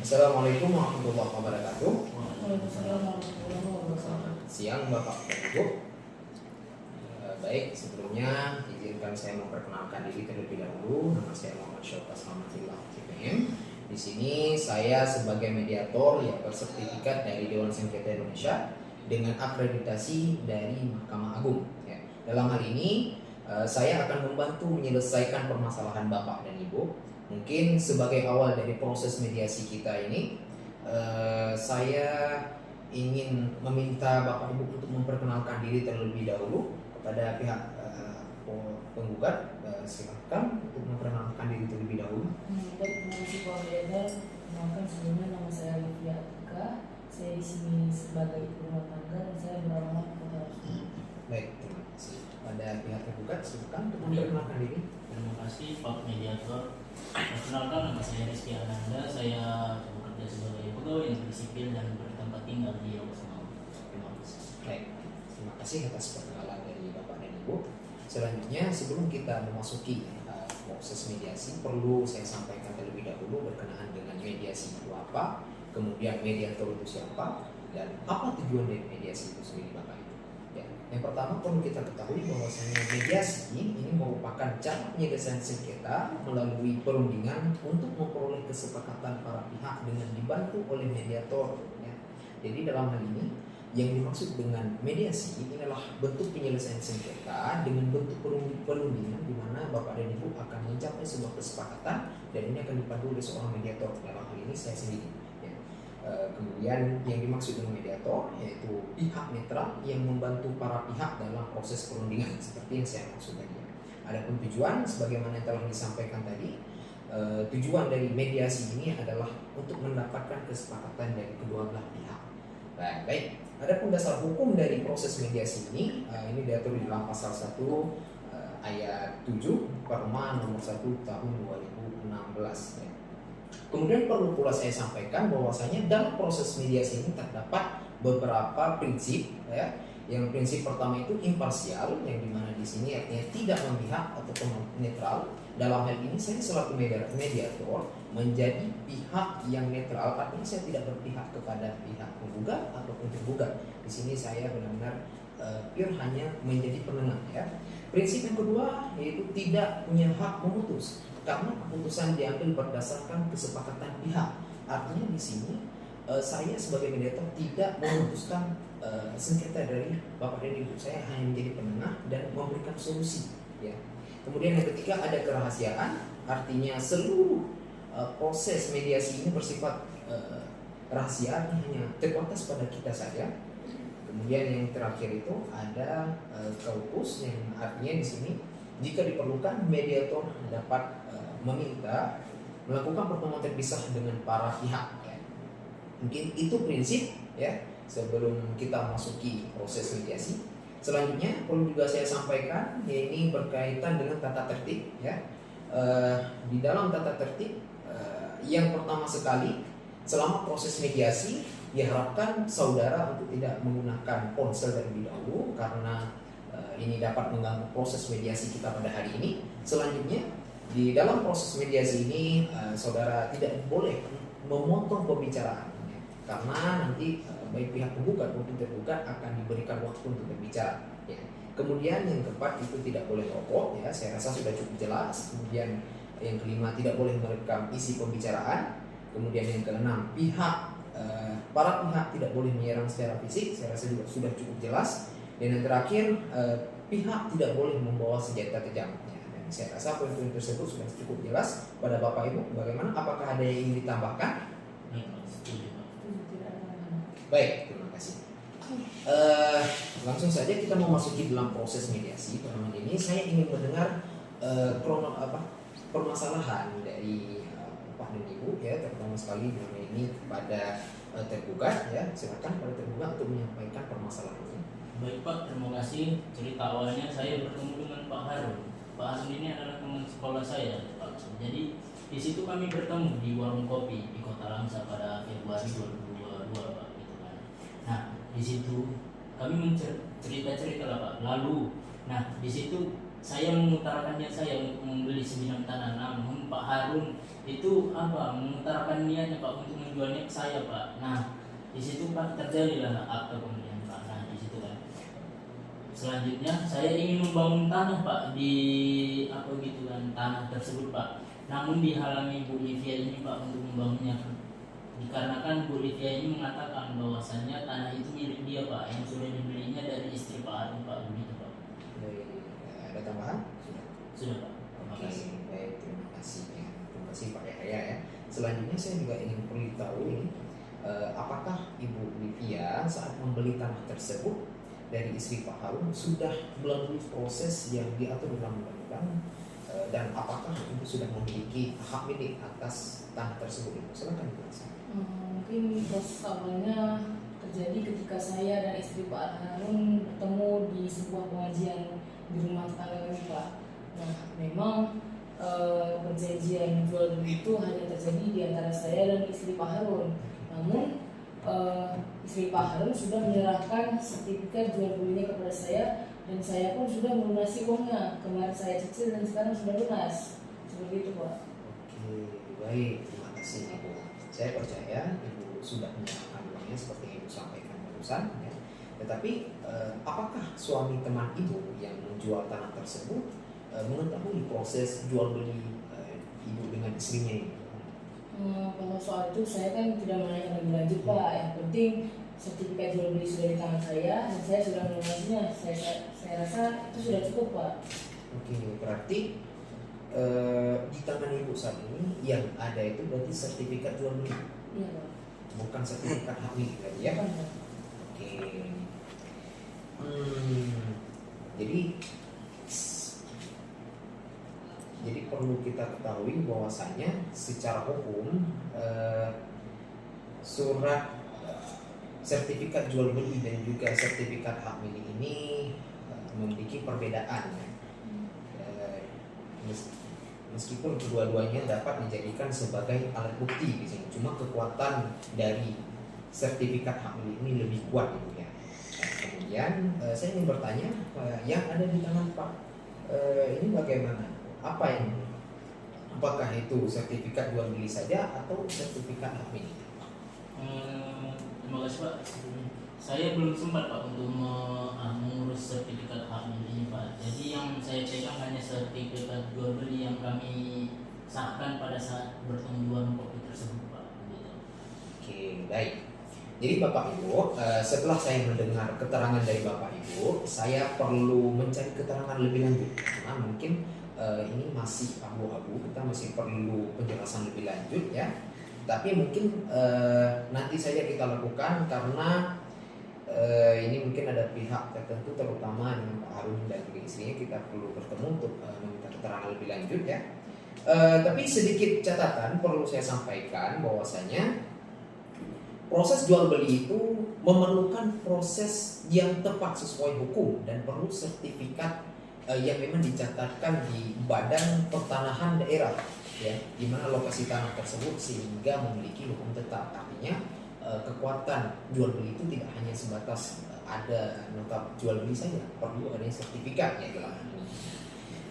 Assalamualaikum warahmatullahi wabarakatuh. Waalaikumsalam warahmatullahi wabarakatuh. Siang Bapak dan Ibu. Baik, sebelumnya izinkan saya memperkenalkan diri terlebih dahulu. Nama saya Muhammad Syaukas Rahmatillah CPM. Di sini saya sebagai mediator yang bersertifikat dari Dewan Sengketa Indonesia dengan akreditasi dari Mahkamah Agung. Ya. Dalam hal ini saya akan membantu menyelesaikan permasalahan Bapak dan Ibu. Mungkin sebagai awal dari proses mediasi kita ini, saya ingin meminta Bapak Ibu untuk memperkenalkan diri terlebih dahulu kepada pihak penggugat. Silakan untuk memperkenalkan diri terlebih dahulu. Baik, terima kasih Pak Mediator. Perkenalkan, sebelumnya nama saya Livia Atika. Saya di sini sebagai ibu rumah tangga dan saya beralamat di Kota Rasuna. Baik, terima kasih. Pada pihak penggugat silakan untuk memperkenalkan diri. Terima kasih Pak Mediator. Perkenalkan, nama saya Rizky Ananda. Saya bekerja sebagai pegawai negeri sipil dan bertempat tinggal di Rasuna. Terima kasih. Baik, terima kasih atas perkenalan dari Bapak dan Ibu. Selanjutnya, sebelum kita memasuki proses mediasi, perlu saya sampaikan terlebih dahulu berkenaan dengan mediasi itu apa, kemudian mediator itu siapa, dan apa tujuan dari mediasi itu sendiri, Bapak Ibu. Ya, yang pertama perlu kita ketahui bahwasanya mediasi ini merupakan cara penyelesaian sengketa melalui perundingan untuk memperoleh kesepakatan para pihak dengan dibantu oleh mediator. Ya. Jadi dalam hal ini yang dimaksud dengan mediasi ini adalah bentuk penyelesaian sengketa dengan bentuk perundingan di mana Bapak dan Ibu akan mencapai sebuah kesepakatan dan ini akan dipandu oleh seorang mediator. Dalam hal ini saya sendiri. Ya. Kemudian yang dimaksud dengan mediator yaitu pihak netral yang membantu para pihak dalam proses perundingan seperti yang saya maksud tadi. Adapun tujuan sebagaimana yang telah disampaikan tadi, tujuan dari mediasi ini adalah untuk mendapatkan kesepakatan dari kedua belah pihak. Baik. Adapun dasar hukum dari proses mediasi ini diatur di dalam pasal 1 ayat 7 Perma nomor 1 tahun 2016. Ya. Kemudian perlu pula saya sampaikan bahwasanya dalam proses mediasi ini terdapat beberapa prinsip. Ya. Yang prinsip pertama itu imparsial, yang dimana di sini artinya tidak memihak atau netral. Dalam hal ini saya selaku mediator menjadi pihak yang netral, artinya saya tidak berpihak kepada pihak penggugat ataupun tergugat. Di sini saya benar-benar pure hanya menjadi penengah. Ya. Prinsip yang kedua yaitu tidak punya hak memutus karena keputusan diambil berdasarkan kesepakatan pihak. Artinya di sini saya sebagai mediator tidak memutuskan sengketa dari Bapak dan Ibu. Saya hanya menjadi penengah dan memberikan solusi. Ya. Kemudian yang ketiga ada kerahasiaan, artinya seluruh proses mediasi ini bersifat rahasia, hanya terbatas pada kita saja. Kemudian yang terakhir itu ada kaukus, yang artinya di sini jika diperlukan mediator dapat meminta melakukan pertemuan terpisah dengan para pihak. Ya. Mungkin itu prinsip ya sebelum kita masuki proses mediasi. Selanjutnya perlu juga saya sampaikan ini berkaitan dengan tata tertib ya. Di dalam tata tertib yang pertama sekali selama proses mediasi diharapkan saudara untuk tidak menggunakan ponsel terlebih dahulu karena ini dapat mengganggu proses mediasi kita pada hari ini. Selanjutnya di dalam proses mediasi ini saudara tidak boleh memotong pembicaraan ya, karena nanti baik pihak penggugat maupun tergugat akan diberikan waktu untuk berbicara. Ya. Kemudian yang keempat itu tidak boleh rokok, ya saya rasa sudah cukup jelas. Kemudian yang kelima tidak boleh merekam isi pembicaraan. Kemudian yang keenam para pihak tidak boleh menyerang secara fisik, saya rasa juga sudah cukup jelas. Dan yang terakhir pihak tidak boleh membawa senjata tajam. Ya. Dan saya rasa poin-poin tersebut sudah cukup jelas pada Bapak Ibu. Bagaimana? Apakah ada yang ingin ditambahkan? Baik, terima kasih. Langsung saja kita memasuki dalam proses mediasi. Pertama ini saya ingin mendengar permasalahan dari Pak dan Ibu ya, terutama sekali dalam ini kepada tergugat ya. Silakan pada tergugat untuk menyampaikan permasalahan ini. Baik Pak, terima kasih. Cerita awalnya saya bertemu dengan Pak Harun. Pak Harun ini adalah teman sekolah saya, Pak. Jadi di situ kami bertemu di warung kopi di Kota Langsa pada Februari 2022, Pak. Nah, di situ kami cerita lah Pak. Lalu, nah di situ saya mengutarakan niat saya untuk membeli sebidang tanah, namun Pak Harun itu mengutarakan niatnya Pak untuk menjualnya ke saya Pak. Nah di situ Pak terjadilah akta pembelian Pak. Nah di situ kan. Selanjutnya saya ingin membangun tanah Pak di tanah tersebut Pak. Namun dihalangi Bu Livia ini Pak untuk membangunnya. Dikarenakan Bu Livia ini mengatakan bahwasannya tanah itu milik dia Pak, yang sudah dibelinya dari istri Pak Harun Pak, begitu Pak. Baik, ada tambahan? Sudah Pak. Terima Oke, kasih. baik, terima kasih ya. Terima kasih Pak Yahya ya. Selanjutnya saya juga ingin perlu tahu ini, apakah Ibu Livia saat membeli tanah tersebut dari istri Pak Harun sudah melalui proses yang diatur dalam undang-undang, dan apakah Ibu sudah memiliki hak milik atas tanah tersebut? Ibu silakan dijelaskan. Mungkin proses awalnya terjadi ketika saya dan istri Pak Harun bertemu di sebuah pengajian di rumah tetangga kami Pak. Nah memang perjanjian jual beli itu hanya terjadi di antara saya dan istri Pak Harun. Namun istri Pak Harun sudah menyerahkan sertifikat jual belinya kepada saya, dan saya pun sudah melunasi uangnya. Kemarin saya cicil dan sekarang sudah lunas. Seperti itu Pak. Oke, baik, terima kasih Ibu. Saya percaya Ibu sudah menyerahkan uangnya seperti yang Ibu sampaikan barusan ya. Tetapi apakah suami teman Ibu yang menjual tanah tersebut mengetahui proses jual beli Ibu dengan istrinya ini? Kalau soal itu saya kan tidak menanyakan lebih lanjut Pak. Yang penting sertifikat jual beli sudah di tangan saya dan saya sudah melunasinya. Saya rasa itu sudah cukup Pak. Oke, berarti di tangan Ibu saat ini yang ada itu berarti sertifikat jual beli, Iya Pak. bukan sertifikat hak milik berarti ya? Bukan, Pak. Oke. Jadi perlu kita ketahui bahwasanya secara hukum surat sertifikat jual beli dan juga sertifikat hak milik ini memiliki perbedaan ya. Meskipun kedua-duanya dapat dijadikan sebagai alat bukti di sini, cuma kekuatan dari sertifikat hak milik ini lebih kuat gitu ya. Nah, kemudian saya ingin bertanya, yang ada di tangan Pak ini bagaimana? Apakah itu sertifikat jual beli saja atau sertifikat hak milik? Terima kasih Pak. Saya belum sempat Pak untuk mengurus sertifikat hak milik ini Pak. Jadi yang saya pegang hanya sertifikat jual beli yang kami sahkan pada saat bertemu di warung kopi tersebut Pak. Gitu. Oke, baik. Jadi Bapak Ibu, setelah saya mendengar keterangan dari Bapak Ibu, saya perlu mencari keterangan lebih lanjut karena mungkin ini masih abu-abu, kita masih perlu penjelasan lebih lanjut ya. Tapi mungkin nanti saja kita lakukan karena ini mungkin ada pihak tertentu terutama dengan Pak Harun dan istrinya, kita perlu bertemu untuk meminta keterangan lebih lanjut ya. Tapi sedikit catatan perlu saya sampaikan bahwasanya proses jual beli itu memerlukan proses yang tepat sesuai hukum dan perlu sertifikat yang memang dicatatkan di Badan Pertanahan Daerah ya, di mana lokasi tanah tersebut sehingga memiliki hukum tetap. Artinya kekuatan jual beli itu tidak hanya sebatas ada nota jual beli saja, perlu adanya sertifikat ya dalam hal ini.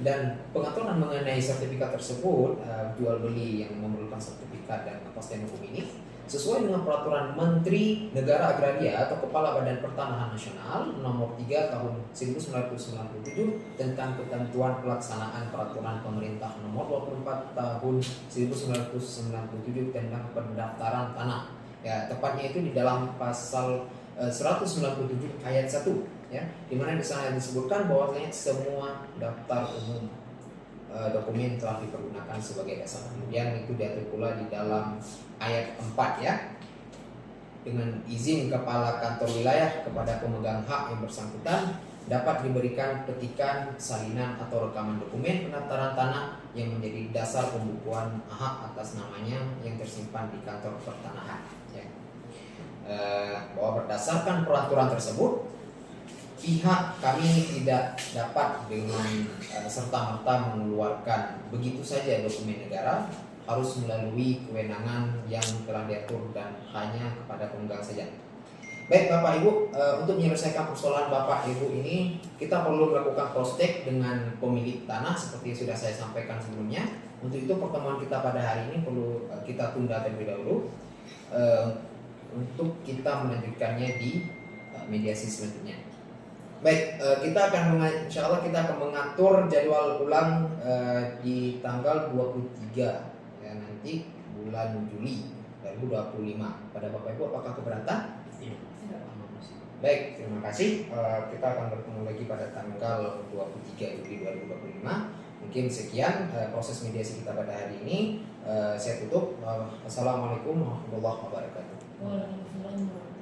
Dan pengaturan mengenai sertifikat tersebut, jual beli yang memerlukan sertifikat dan kepastian hukum ini sesuai dengan peraturan Menteri Negara Agraria atau Kepala Badan Pertanahan Nasional nomor 3 tahun 1997 tentang ketentuan pelaksanaan peraturan pemerintah nomor 24 tahun 1997 tentang pendaftaran tanah. Ya, tepatnya itu di dalam pasal 197 ayat 1 ya, di mana di sana disebutkan bahwasanya semua daftar umum dokumen telah dipergunakan sebagai dasar. Kemudian itu diatur pula di dalam ayat 4 ya, dengan izin kepala kantor wilayah kepada pemegang hak yang bersangkutan dapat diberikan petikan, salinan atau rekaman dokumen pendaftaran tanah yang menjadi dasar pembukuan hak atas namanya yang tersimpan di kantor pertanahan ya. Bahwa berdasarkan peraturan tersebut pihak kami tidak dapat dengan serta-merta mengeluarkan begitu saja dokumen negara, harus melalui kewenangan yang telah diatur dan hanya kepada pemegang saja. Baik Bapak Ibu, untuk menyelesaikan persoalan Bapak Ibu ini kita perlu melakukan cross check dengan pemilik tanah seperti yang sudah saya sampaikan sebelumnya. Untuk itu pertemuan kita pada hari ini perlu kita tunda terlebih dahulu untuk kita melanjutkannya di mediasi selanjutnya. Baik, insya Allah kita akan mengatur jadwal ulang di tanggal 23 ya, nanti bulan Juli 2025. Pada Bapak Ibu apakah keberatan? Baik, terima kasih. Kita akan bertemu lagi pada tanggal 23 Juli 2025. Mungkin sekian proses mediasi kita pada hari ini. Saya tutup. Wassalamualaikum warahmatullahi wabarakatuh. Waalaikumsalam.